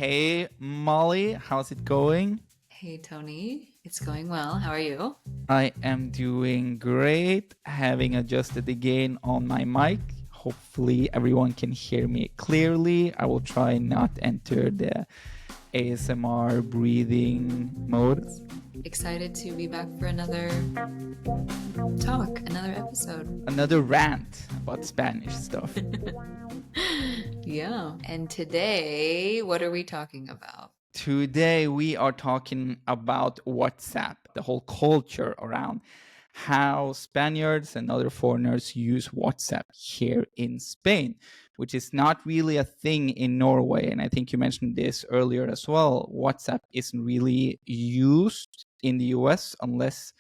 Hey, Molly, how's it going? Hey Tony, it's going well. How are you? I am doing great, having adjusted again on my mic. Hopefully, everyone can hear me clearly. I will try not enter the ASMR breathing mode. Excited to be back for another talk, another episode. Another rant about Spanish stuff. Yeah. And today, what are we talking about? Today, we are talking about WhatsApp, the whole culture around how Spaniards and other foreigners use WhatsApp here in Spain, which is not really a thing in Norway. And I think you mentioned this earlier as well. WhatsApp isn't really used in the US unless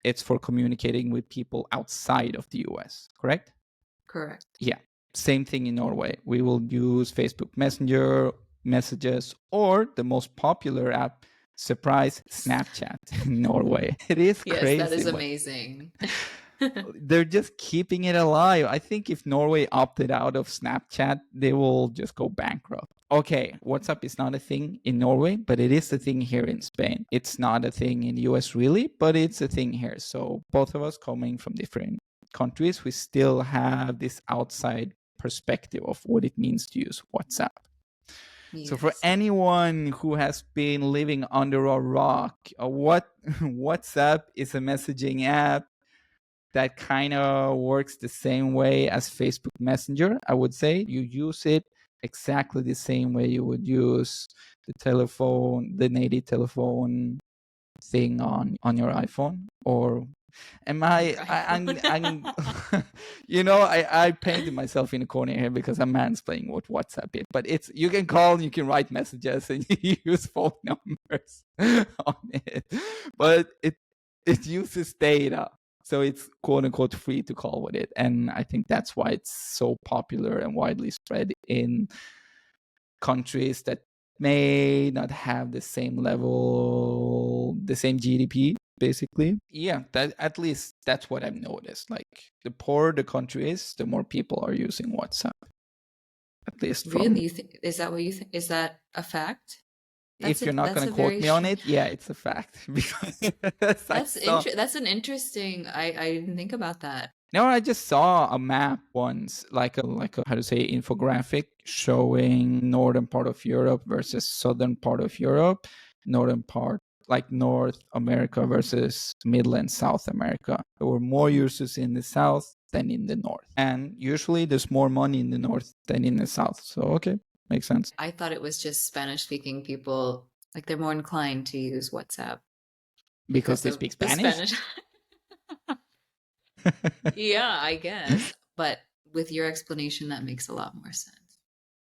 it's for communicating with people outside of the US, correct? Correct. Yeah. Same thing in Norway. We will use Facebook Messenger messages or the most popular app, surprise, Snapchat in Norway. It is Yes, crazy. that is amazing. They're just keeping it alive. I think if Norway opted out of Snapchat, they will just go bankrupt. Okay, WhatsApp is not a thing in Norway, but it is a thing here in Spain. It's not a thing in the US really, but it's a thing here. So both of us coming from different countries, we still have this outside perspective of what it means to use WhatsApp. So for Yes. anyone who has been living under a rock, WhatsApp is a messaging app that kind of works the same way as Facebook Messenger. I would say you use it exactly the same way you would use the telephone, the native telephone thing on your iPhone. Or am I'm I painted myself in a corner here because I'm mansplaining what WhatsApp is, but it's, you can call, you can write messages, and you use phone numbers on it, but it uses data, so it's quote unquote free to call with it. And I think that's why it's so popular and widely spread in countries that may not have the same level, the same GDP, basically. Yeah, that, at least that's what I've noticed. Like, the poorer the country is, the more people are using WhatsApp. At least from, Really? Is that what you think? Is that a fact? if you're not That's going a to quote very me on strange. it, yeah, it's a fact. Because I saw, That's an interesting. I didn't think about that. no, I just saw a map once, like a how to say, infographic showing northern part of Europe versus southern part of Europe, northern part like North America versus Middle and South America. There were more users in the South than in the North, and usually there's more money in the North than in the South. So okay, makes sense. I thought it was just Spanish-speaking people, like they're more inclined to use WhatsApp Because because they of speak the Spanish. Spanish. Yeah, I guess. But with your explanation, that makes a lot more sense.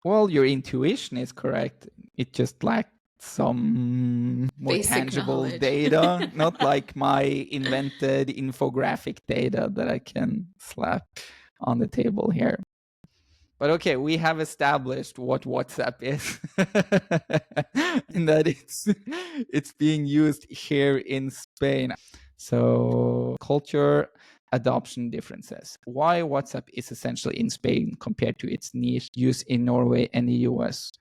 Well, your intuition is correct. It just lacked some more Basic tangible knowledge. data, not like my invented infographic data that I can slap on the table here. But okay, we have established what WhatsApp is, and that it's being used here in Spain. So culture adoption differences. Why WhatsApp is essentially in Spain compared to its niche use in Norway and the US.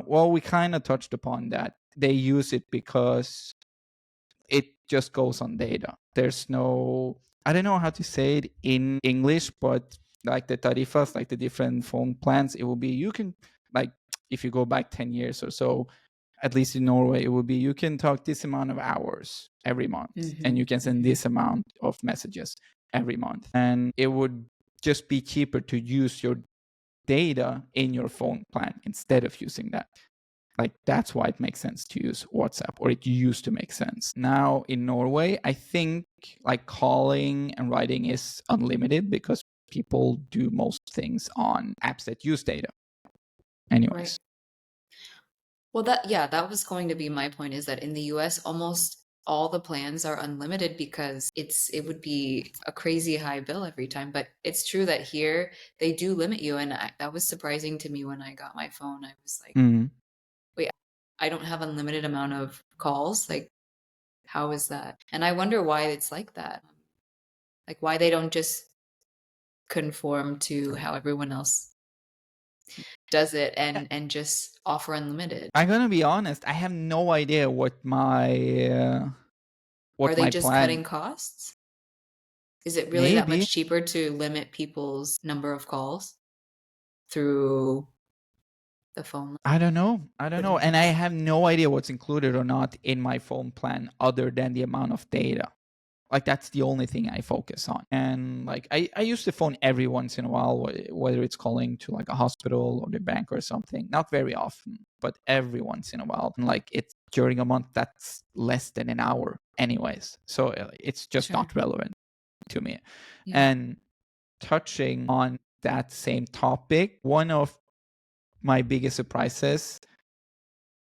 Well, we kind of touched upon that. They use it because it just goes on data. There's no, I don't know how to say it in English, but like the tarifas, like the different phone plans, it will be, you can, like, if you go back 10 years or so, at least in Norway, it would be, you can talk this amount of hours every month, and you can send this amount of messages every month. And it would just be cheaper to use your data in your phone plan instead of using that. Like, that's why it makes sense to use WhatsApp, or it used to make sense. Now in Norway, I think like calling and writing is unlimited because people do most things on apps that use data. Anyways. Right. Well, that was going to be my point, is that in the US, almost all the plans are unlimited because it would be a crazy high bill every time. But it's true that here they do limit you, and that was surprising to me when I got my phone. I was like, wait, I don't have unlimited amount of calls. Like, how is that? And I wonder why it's like that. Like, why they don't just conform to how everyone else. does it and just offer unlimited? I'm gonna be honest. I have no idea what Are they my just plan. cutting costs? Is it really that Maybe much cheaper to limit people's number of calls through the phone? I don't know. I don't know, Wouldn't and I know. have no idea what's included or not in my phone plan, other than the amount of data. Like that's the only thing I focus on. And like I use the phone every once in a while, whether it's calling to like a hospital or the bank or something. Not very often, but every once in a while. And like it's during a month that's less than an hour anyways. So it's just Sure. not relevant to me. Yeah. And touching on that same topic, one of my biggest surprises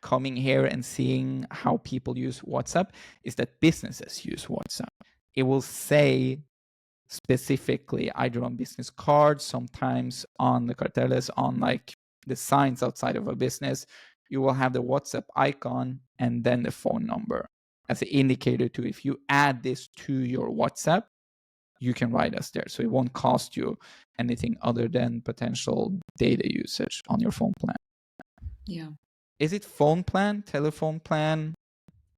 coming here and seeing how people use WhatsApp is that businesses use WhatsApp. It will say specifically either on business cards, sometimes on the carteles, on like the signs outside of a business, you will have the WhatsApp icon and then the phone number as an indicator to if you add this to your WhatsApp, you can write us there. So it won't cost you anything other than potential data usage on your phone plan. Yeah. Is it phone plan, telephone plan?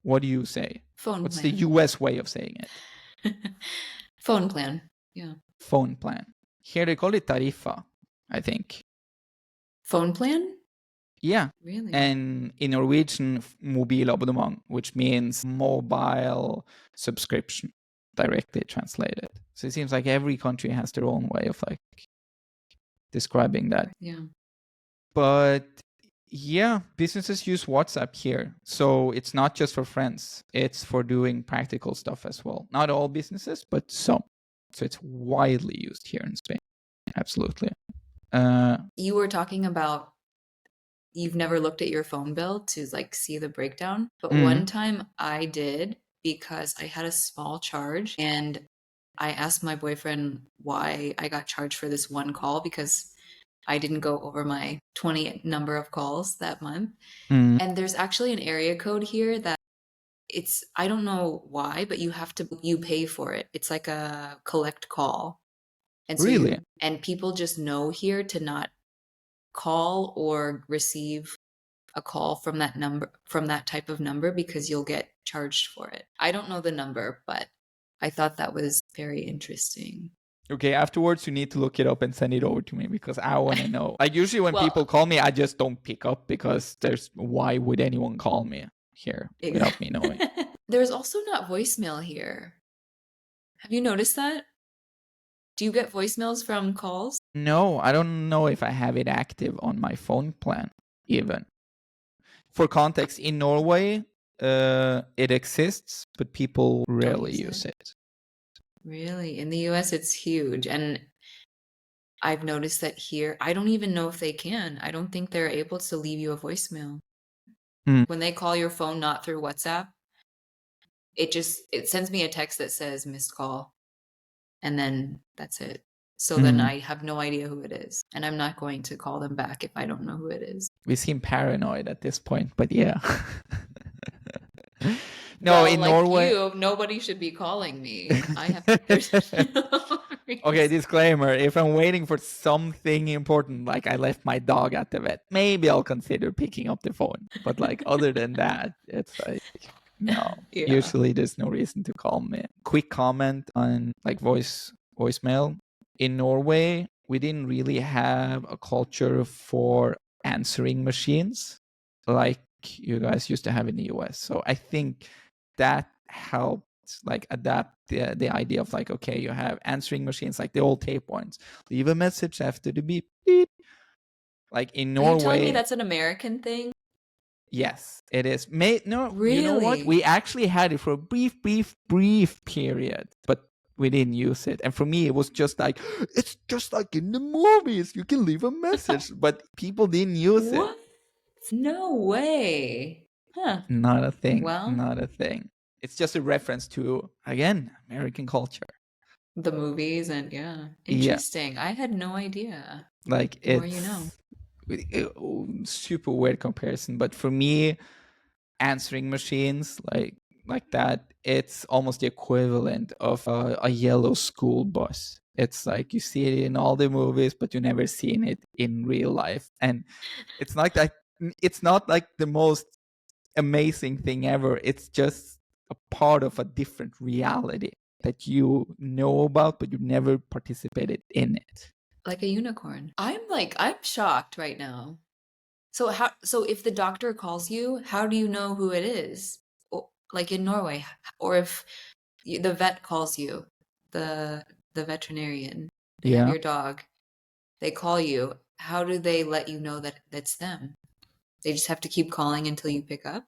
What do you say? Phone What's the plan. US way of saying it? Phone plan. Yeah. Phone plan. Here they call it tarifa, I think. Phone plan? Yeah. Really? And in Norwegian, mobilabonnement, which means mobile subscription, directly translated. So it seems like every country has their own way of like describing that. Yeah. But yeah, businesses use WhatsApp here. So it's not just for friends, it's for doing practical stuff as well. Not all businesses, but some. So it's widely used here in Spain. Absolutely. You were talking about you've never looked at your phone bill to like see the breakdown, but one time I did because I had a small charge and I asked my boyfriend why I got charged for this one call because I didn't go over my 20 number of calls that month. And there's actually an area code here that it's I don't know why, but you pay for it. It's like a collect call. And so Really? and people just know here to not call or receive a call from that type of number because you'll get charged for it. I don't know the number, but I thought that was very interesting. Okay, afterwards you need to look it up and send it over to me because I want to know. Like usually when Well, people call me, I just don't pick up because why would anyone call me here without me knowing? There's also not voicemail here. Have you noticed that? Do you get voicemails from calls? No, I don't know if I have it active on my phone plan even. For context, in Norway, it exists, but people Don't rarely use use it. Really? In the US, it's huge. And I've noticed that here, I don't even know if they can. I don't think they're able to leave you a voicemail. When they call your phone not through WhatsApp, it sends me a text that says missed call. And then that's it. So then I have no idea who it is. And I'm not going to call them back if I don't know who it is. We seem paranoid at this point, but yeah. No, Well, in like Norway. you, nobody should be calling me. There's no Okay, reason. disclaimer. If I'm waiting for something important, like I left my dog at the vet, maybe I'll consider picking up the phone. But like other than that, it's like no. Yeah. Usually there's no reason to call me. Quick comment on like voicemail. In Norway, we didn't really have a culture for answering machines like you guys used to have in the US. So I think that helped like adapt the idea of like, okay, you have answering machines like the old tape ones. Leave a message after the beep, beep. Like in Are you telling me Norway, that's an American thing? yes, it is. No, you know what? Really? We actually had it for a brief period, but we didn't use it. And for me, it was just like, it's just like in the movies. You can leave a message, but people didn't use it. What? No way. Huh. Not a thing. Well, Not a thing. It's just a reference to, again, American culture. the movies and yeah. Yeah. Interesting. I had no idea. Like The more you know. Super weird comparison, but for me, answering machines like that, it's almost the equivalent of a yellow school bus. It's like you see it in all the movies, but you never seen it in real life. And it's like that. It's not like the most amazing thing ever. It's just a part of a different reality that you know about, but you never participated in it. Like a unicorn. I'm shocked right now. So if the doctor calls you, how do you know who it is? Like in Norway, or if the vet calls you, the veterinarian, they have Yeah. your dog, they call you, how do they let you know that that's them? They just have to keep calling until you pick up?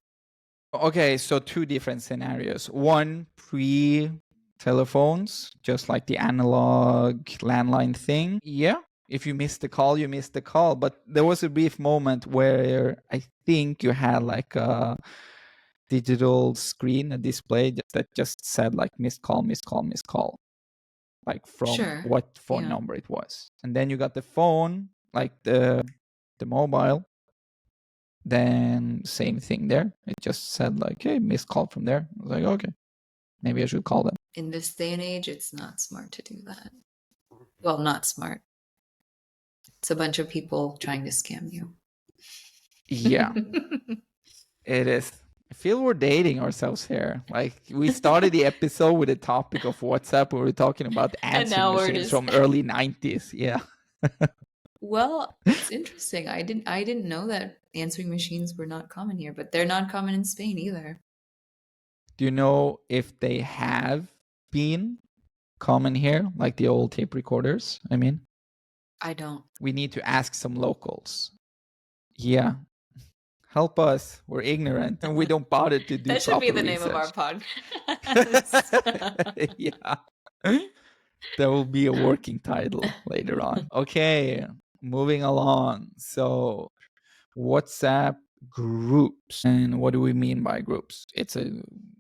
Okay, so two different scenarios. One, pre telephones, just like the analog landline thing. Yeah, if you missed the call, you missed the call. But there was a brief moment where I think you had like a digital screen, a display that just said like missed call, missed call, missed call, like from Sure. what phone Yeah. number it was. And then you got the phone, like the mobile, then same thing there. It just said like, hey, missed call from there. I was like, okay, maybe I should call them. In this day and age, it's not smart to do that. Well, not smart. It's a bunch of people trying to scam you. Yeah, it is. I feel we're dating ourselves here. Like we started the episode with a topic of WhatsApp. We were talking about And answering now we're machines just from early 90s. Yeah. Well, it's interesting. I didn't know that answering machines were not common here, but they're not common in Spain either. Do you know if they have been common here, like the old tape recorders? I mean, I don't. we need to ask some locals. Yeah. Help us. We're ignorant and we don't bother to do That should be proper the name of our research. podcast. Yeah. There will be a working title later on. Okay, moving along. So, WhatsApp groups. And what do we mean by groups? It's a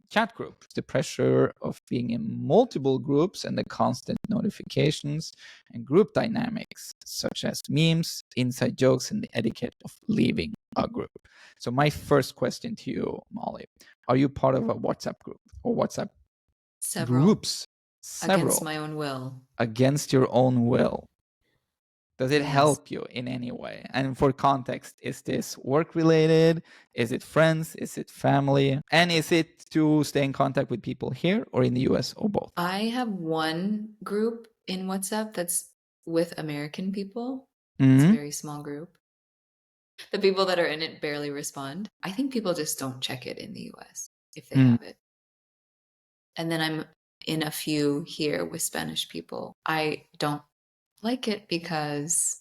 chat group. The pressure of being in multiple groups and the constant notifications and group dynamics, such as memes, inside jokes, and the etiquette of leaving a group. So, my first question to you, Molly, are you part of a WhatsApp group or WhatsApp Several. groups? Several. Against my own will. Against your own will. Does it Yes. help you in any way? And for context, is this work related? Is it friends? Is it family? And is it to stay in contact with people here or in the US or both? I have one group in WhatsApp that's with American people. It's a Mm-hmm. very small group. The people that are in it barely respond. I think people just don't check it in the US if they have it. And then I'm in a few here with Spanish people. I don't like it because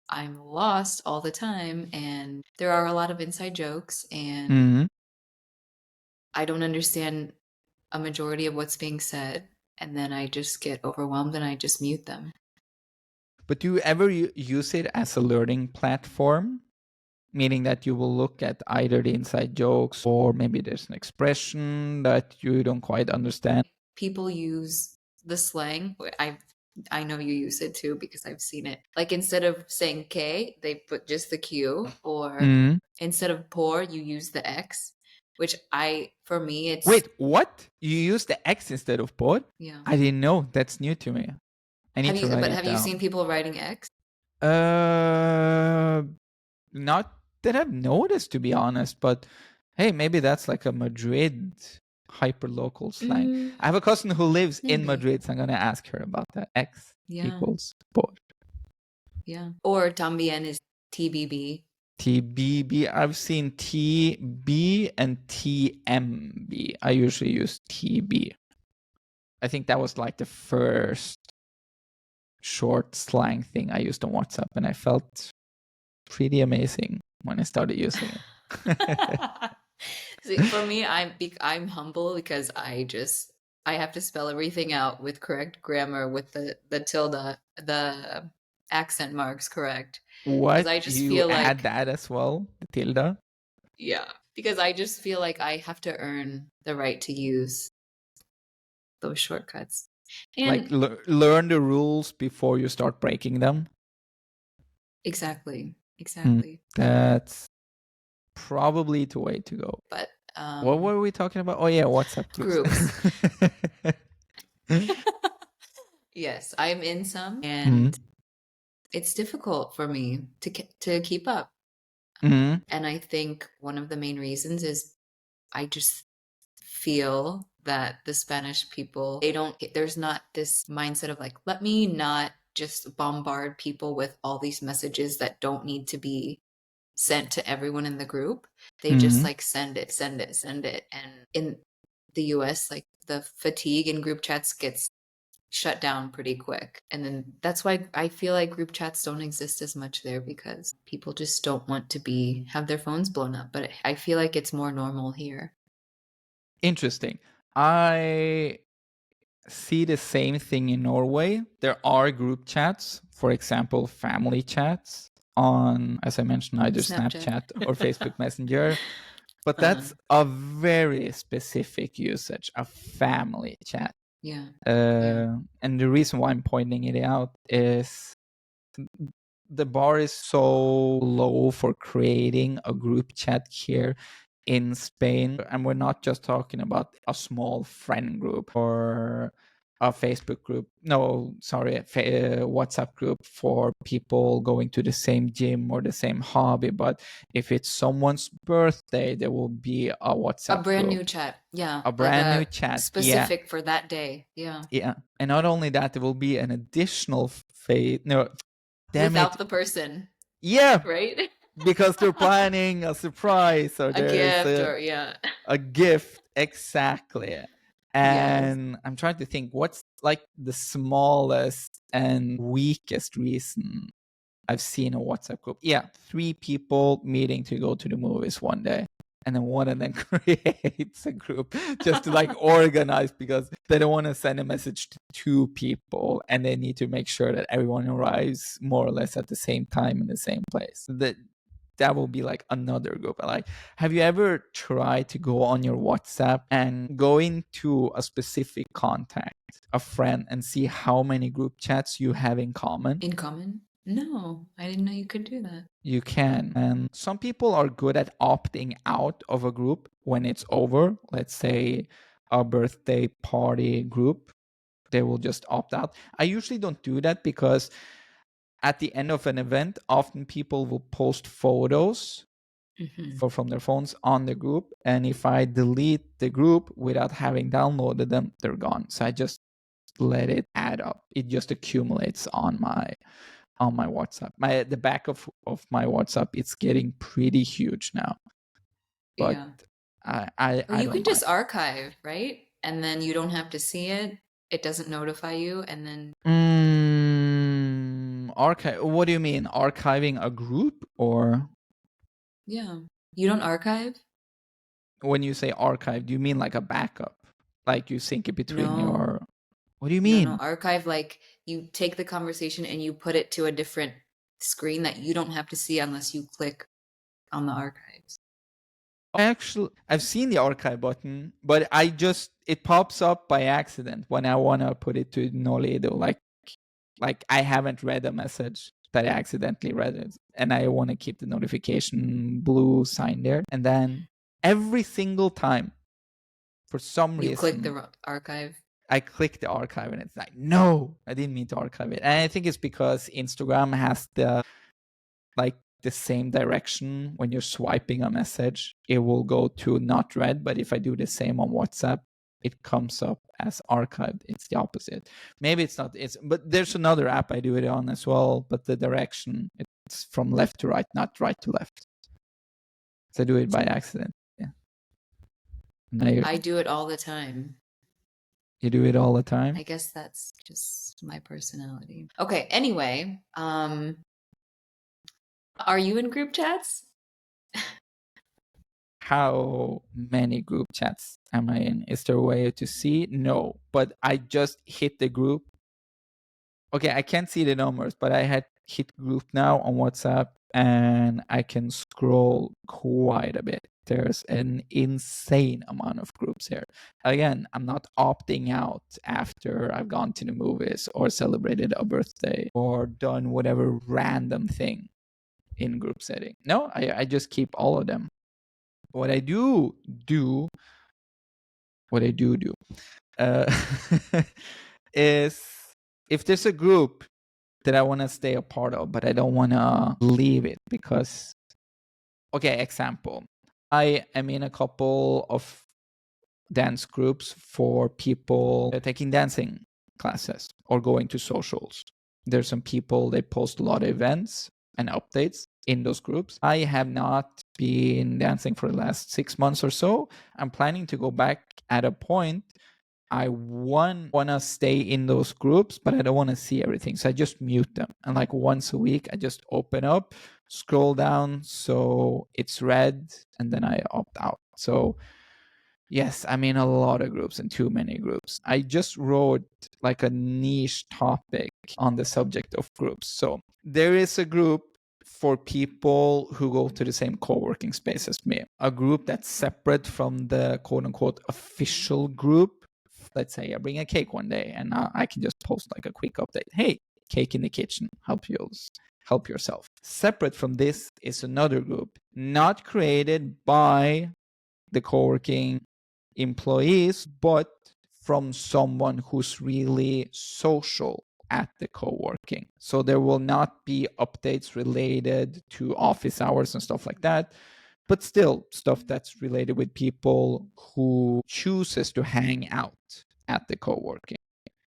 I'm lost all the time and there are a lot of inside jokes and Mm-hmm. I don't understand a majority of what's being said. And then I just get overwhelmed and I just mute them. But do you ever use it as a learning platform? Meaning that you will look at either the inside jokes or maybe there's an expression that you don't quite understand. People use the slang. I know you use it too because I've seen it. Like instead of saying K, they put just the Q, or instead of por, you use the X, which for me, it's. Wait, what? You use the X instead of por? Yeah. I didn't know. That's new to me. I need to write it down. Have you seen people writing X? Not that I've noticed, to be honest, but hey, maybe that's like a Madrid hyper-local slang. I have a cousin who lives in Madrid, so I'm going to ask her about that. X equals por. Yeah. Or también is TBB. TBB. I've seen TB and TMB. I usually use TB. I think that was like the first short slang thing I used on WhatsApp, and I felt pretty amazing when I started using it. See, for me, I'm humble because I have to spell everything out with correct grammar, with the tilde, the accent marks correct. What? I just You feel add like that as well, the tilde? Yeah, because I just feel like I have to earn the right to use those shortcuts. And like learn the rules before you start breaking them. Exactly. That's probably the way to go. But what were we talking about? Oh yeah, WhatsApp groups. Yes, I'm in some, Hmm. and it's difficult for me to keep up. Hmm. And I think one of the main reasons is I just feel that the Spanish people, there's not this mindset of like, let me not just bombard people with all these messages that don't need to be sent to everyone in the group. They just Hmm. like send it, send it, send it. And in the US, like the fatigue in group chats gets shut down pretty quick. And then that's why I feel like group chats don't exist as much there because people just don't want to have their phones blown up. But I feel like it's more normal here. Interesting. I see the same thing in Norway. There are group chats, for example, family chats on, as I mentioned, either Snapchat. Snapchat or Facebook Messenger. But Uh-huh. that's a very specific usage, a family chat. Yeah. Yeah. And the reason why I'm pointing it out is the bar is so low for creating a group chat here in Spain. And we're not just talking about a small friend group or a Facebook group. No, sorry, a WhatsApp group for people going to the same gym or the same hobby. But if it's someone's birthday, there will be a A WhatsApp brand group, new chat. Yeah. a Like brand new a chat. Yeah. specific for that day. Yeah. Yeah. And not only that, there will be an additional no, damn it. Without the person, Yeah, right? because they're planning a surprise or A there's gift or yeah. a gift. Exactly. Yes. And I'm trying to think what's like the smallest and weakest reason I've seen a WhatsApp group. Yeah, 3 people meeting to go to the movies one day. And then one of them creates a group just to like organize because they don't want to send a message to 2 people and they need to make sure that everyone arrives more or less at the same time in the same place. That will be like another group. Like, have you ever tried to go on your WhatsApp and go into a specific contact, a friend, and see how many group chats you have in common? In common? No, I didn't know you could do that. You can. And some people are good at opting out of a group when it's over. Let's say a birthday party group, they will just opt out. I usually don't do that because at the end of an event, often people will post photos from their phones on the group. And if I delete the group without having downloaded them, they're gone. So I just let it add up. It just accumulates on my WhatsApp. The back of my WhatsApp, it's getting pretty huge now. But Yeah. Or I you don't can mind. just archive, right? And then you don't have to see it. It doesn't notify you. And then, Archive. What do you mean? Archiving a group? Or yeah, you don't archive? when you say archive, do you mean like a backup? Like you sync it between No, your. What do you no. mean? Archive, like you take the conversation and you put it to a different screen that you don't have to see unless you click on the archives. Actually, I've seen the archive button, but it pops up by accident when I want to put it to Noledo. Like I haven't read a message that I accidentally read it, and I want to keep the notification blue sign there. And then every single time, for some You click reason, the archive. I click the archive, and it's like, no, I didn't mean to archive it. And I think it's because Instagram has the same direction when you're swiping a message. It will go to not read, but if I do the same on WhatsApp, it comes up as archived. It's the opposite. Maybe it's not. But there's another app I do it on as well. But the direction, it's from left to right, not right to left. So I do it by accident. Yeah. Now I do it all the time. you do it all the time. I guess that's just my personality. Okay, anyway, are you in group chats? How many group chats am I in? Is there a way to see? No, but I just hit the group. Okay, I can't see the numbers, but I had hit group now on WhatsApp and I can scroll quite a bit. There's an insane amount of groups here. Again, I'm not opting out after I've gone to the movies or celebrated a birthday or done whatever random thing in group setting. No, I just keep all of them. What I do uh, is if there's a group that I want to stay a part of, but I don't want to leave it because, okay, example, I am in a couple of dance groups for people taking dancing classes or going to socials. There's some people, they post a lot of events and updates in those groups. I have not been dancing for the last 6 months or so. I'm planning to go back at a point. I want to stay in those groups, but I don't want to see everything. So I just mute them. And like once a week, I just open up, scroll down so it's red, and then I opt out. So yes, I'm in a lot of groups and too many groups. I just wrote like a niche topic on the subject of groups. So there is a group for people who go to the same co-working space as me, a group that's separate from the quote unquote official group. Let's say I bring a cake one day and I can just post like a quick update. Hey, cake in the kitchen, help yourself. Separate from this is another group, not created by the co-working employees, but from someone who's really social at the co-working. So there will not be updates related to office hours and stuff like that, but still stuff that's related with people who chooses to hang out at the co-working.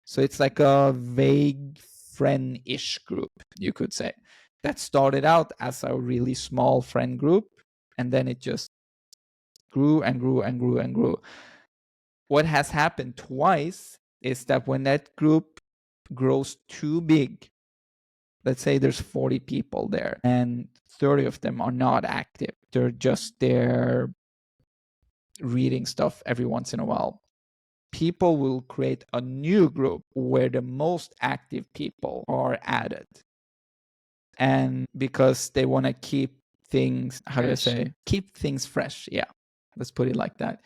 So it's like a vague friend-ish group, you could say, that started out as a really small friend group, and then it just grew and grew and grew and grew. What has happened twice is that when that group grows too big, let's say there's 40 people there and 30 of them are not active, they're just there reading stuff every once in a while, people will create a new group where the most active people are added. And because they want to keep things, how do I say, keep things fresh. Yeah, let's put it like that.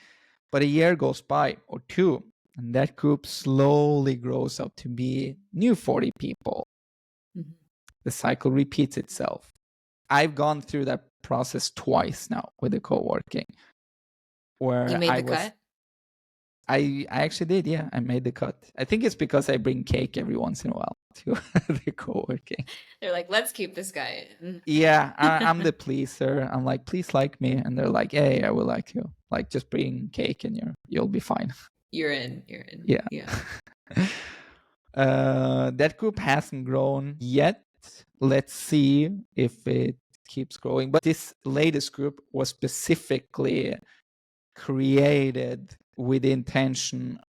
But a year goes by or two, and that group slowly grows up to be new 40 people. Mm-hmm. The cycle repeats itself. I've gone through that process twice now with the co-working. Where you made the cut? I actually did, yeah. I made the cut. I think it's because I bring cake every once in a while to the co-working. They're like, let's keep this guy in. Yeah, I'm the pleaser. I'm like, please like me. And they're like, hey, I will like you. Like, just bring cake and you'll be fine. You're in. Yeah. That group hasn't grown yet. Let's see if it keeps growing. But this latest group was specifically created with the intention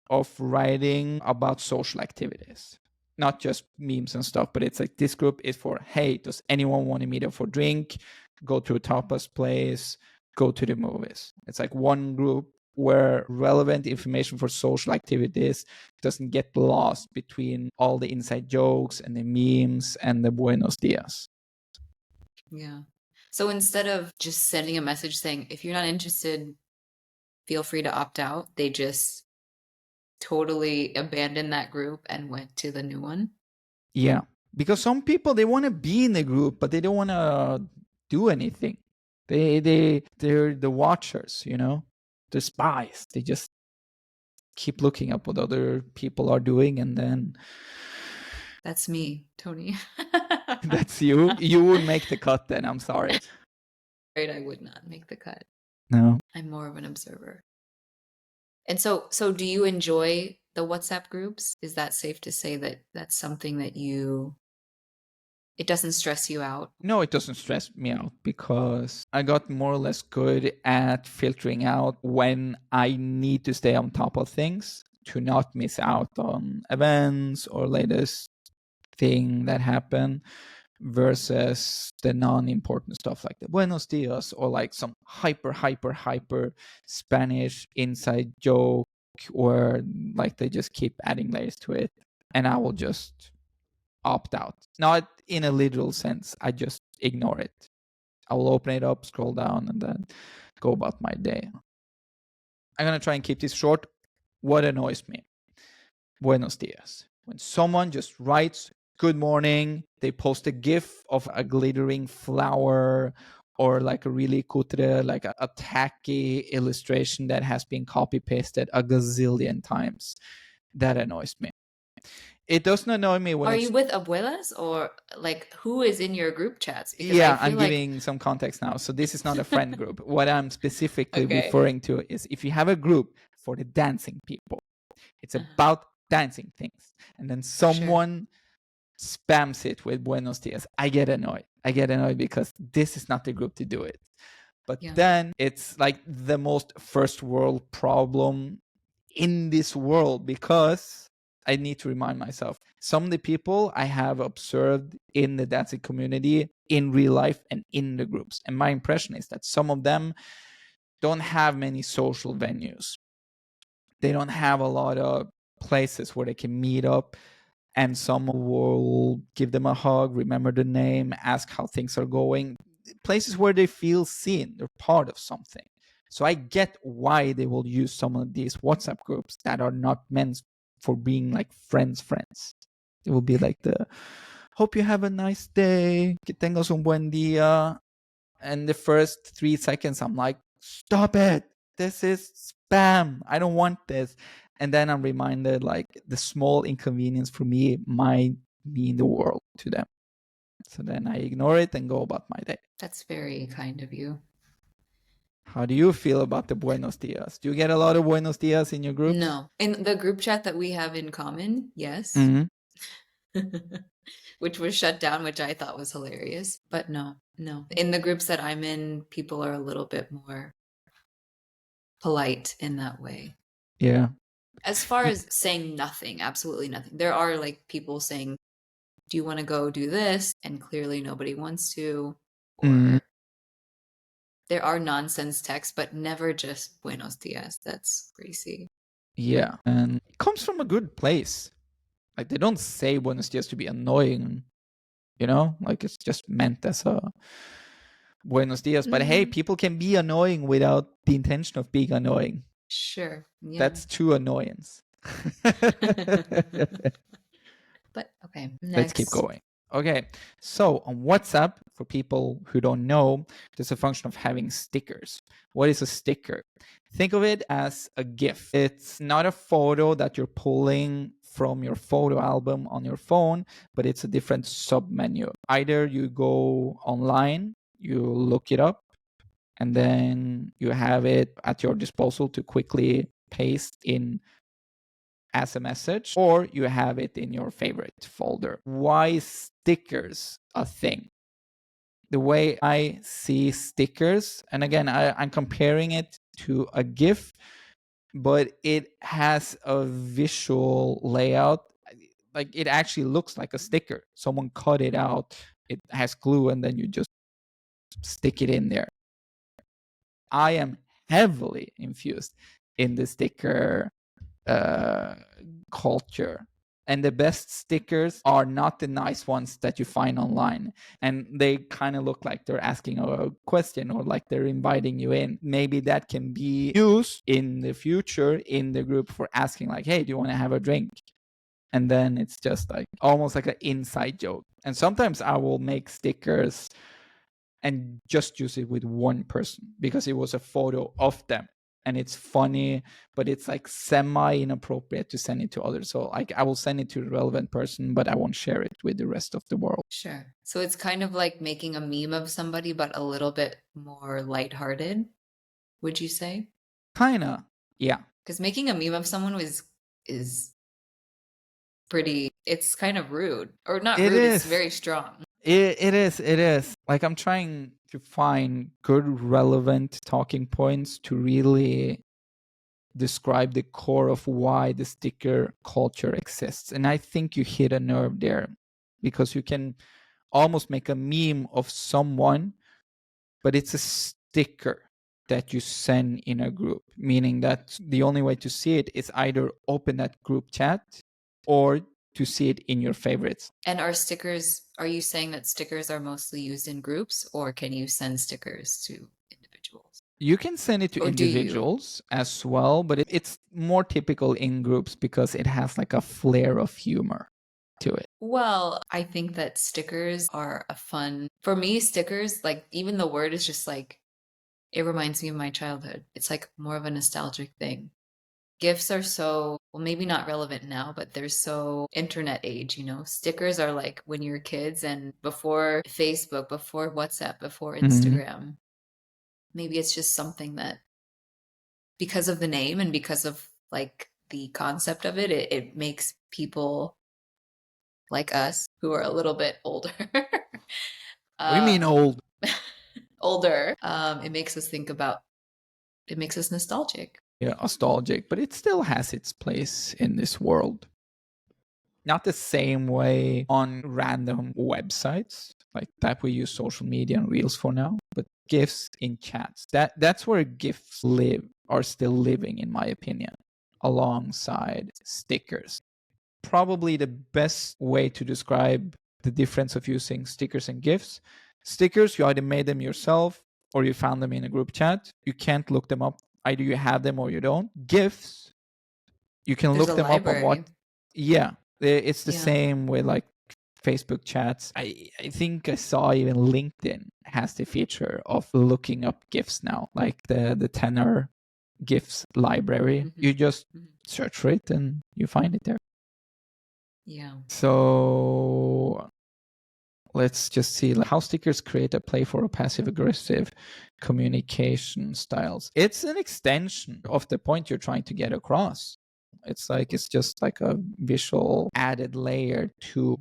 of writing about social activities, not just memes and stuff, but it's like this group is for, hey, does anyone want to meet up for drink, go to a tapas place, go to the movies. It's like one group where relevant information for social activities doesn't get lost between all the inside jokes and the memes and the buenos dias. Yeah. So instead of just sending a message saying, if you're not interested, feel free to opt out, they just totally abandoned that group and went to the new one? Yeah. Because some people, they want to be in the group, but they don't want to do anything. They're the watchers, you know? They're spies. They just keep looking up what other people are doing, and then that's me, Tony. That's you. You would make the cut then. I'm sorry. Right, I would not make the cut. No. I'm more of an observer. And so do you enjoy the WhatsApp groups? Is that safe to say that that's something that it doesn't stress you out? No, it doesn't stress me out because I got more or less good at filtering out when I need to stay on top of things to not miss out on events or latest thing that happen versus the non-important stuff like the buenos dias or like some hyper Spanish inside joke where like they just keep adding layers to it, and I will just opt out. Not in a literal sense, I just ignore it. I will open it up, scroll down, and then go about my day. I'm gonna try and keep this short. What annoys me? Buenos dias. When someone just writes good morning, they post a gif of a glittering flower or like a really cutre, like a tacky illustration that has been copy pasted a gazillion times. That annoys me. It does not annoy me when Are it's. you with abuelas or like who is in your group chats? Because I Yeah, I'm feel like giving some context now. So this is not a friend group. What I'm specifically okay. referring to is if you have a group for the dancing people, it's Uh-huh. about dancing things, and then Sure. someone spams it with buenos dias. I get annoyed. I get annoyed because this is not the group to do it. But Yeah. then it's like the most first world problem in this world, because I need to remind myself some of the people I have observed in the dancing community in real life and in the groups. And my impression is that some of them don't have many social venues. They don't have a lot of places where they can meet up, and someone will give them a hug, remember the name, ask how things are going. Places where they feel seen, they're part of something. So I get why they will use some of these WhatsApp groups that are not meant for being like friends. It will be like the hope you have a nice day, que tengas un buen día. And the first 3 seconds, I'm like, stop it. This is spam. I don't want this. And then I'm reminded like the small inconvenience for me might mean the world to them. So then I ignore it and go about my day. That's very kind of you. How do you feel about the buenos dias? Do you get a lot of buenos dias in your groups? No. In the group chat that we have in common, yes. Mm-hmm. Which was shut down, which I thought was hilarious. But no, no. In the groups that I'm in, people are a little bit more polite in that way. Yeah. As far as saying nothing, absolutely nothing. There are like people saying, do you want to go do this? And clearly nobody wants to. Mm, Or there are nonsense texts, but never just buenos dias. That's crazy. yeah. And it comes from a good place. Like they don't say buenos dias to be annoying, like it's just meant as a buenos dias. But hey, Mm, people can be annoying without the intention of being annoying. sure. Yeah. That's true annoyance. But okay, Let's keep next. going. Okay, so on WhatsApp, for people who don't know, there's a function of having stickers. What is a sticker? Think of it as a GIF. It's not a photo that you're pulling from your photo album on your phone, but it's a different submenu. Either you go online, you look it up, and then you have it at your disposal to quickly paste in as a message, or you have it in your favorite folder. Why is stickers a thing? The way I see stickers, and again, I'm comparing it to a GIF, but it has a visual layout. Like it actually looks like a sticker. Someone cut it out. It has glue, and then you just stick it in there. I am heavily infused in the sticker uh, culture. And the best stickers are not the nice ones that you find online. And they kind of look like they're asking a question or like they're inviting you in. Maybe that can be used in the future in the group for asking, like, hey, do you want to have a drink? And then it's just like almost like an inside joke. And sometimes I will make stickers and just use it with one person because it was a photo of them and it's funny, but it's like semi inappropriate to send it to others. So like I will send it to the relevant person, but I won't share it with the rest of the world. Sure. So it's kind of like making a meme of somebody, but a little bit more lighthearted, would you say? Kinda, yeah. Because making a meme of someone is pretty, it's kind of rude. Or not It rude, it's is. very strong. It is. It is. Like I'm trying to find good, relevant talking points to really describe the core of why the sticker culture exists. And I think you hit a nerve there because you can almost make a meme of someone, but it's a sticker that you send in a group, meaning that the only way to see it is either open that group chat or to see it in your favorites. And are you saying that stickers are mostly used in groups, or can you send stickers to individuals? You can send it to Or do you? individuals as well, but it's more typical in groups because it has like a flair of humor to it. Well, I think that stickers are for me, stickers, like even the word is just like, it reminds me of my childhood. It's like more of a nostalgic thing. GIFs are so, well, maybe not relevant now, but they're so internet age, you know? Stickers are like when you're kids and before Facebook, before WhatsApp, before Instagram. Maybe it's just something that, because of the name and because of like the concept of it, it makes people like us who are a little bit older. What do you mean old? Older. It makes us think about, it makes us nostalgic. Yeah, nostalgic, but it still has its place in this world. Not the same way on random websites like that we use social media and reels for now, but GIFs in chats. That's where GIFs are still living, in my opinion, alongside stickers. Probably the best way to describe the difference of using stickers and GIFs. Stickers, you either made them yourself or you found them in a group chat. You can't look them up. Either you have them or you don't. GIFs, you can There's look a them up on library. yeah, it's the Yeah. same with like Facebook chats. I think I saw even LinkedIn has the feature of looking up GIFs now, like the tenor GIFs library. You just search for it and you find it there. Yeah. So let's just see how stickers create a playful or passive aggressive communication styles. It's an extension of the point you're trying to get across. It's just like a visual added layer to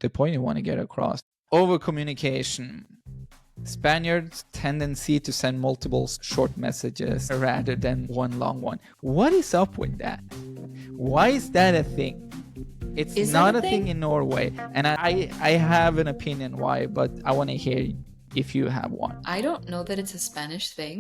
the point you want to get across. Over communication. Spaniards' tendency to send multiple short messages rather than one long one. What is up with that? Why is that a thing? It's not a thing in Norway, and I have an opinion why, but I want to hear if you have one. I don't know that it's a Spanish thing.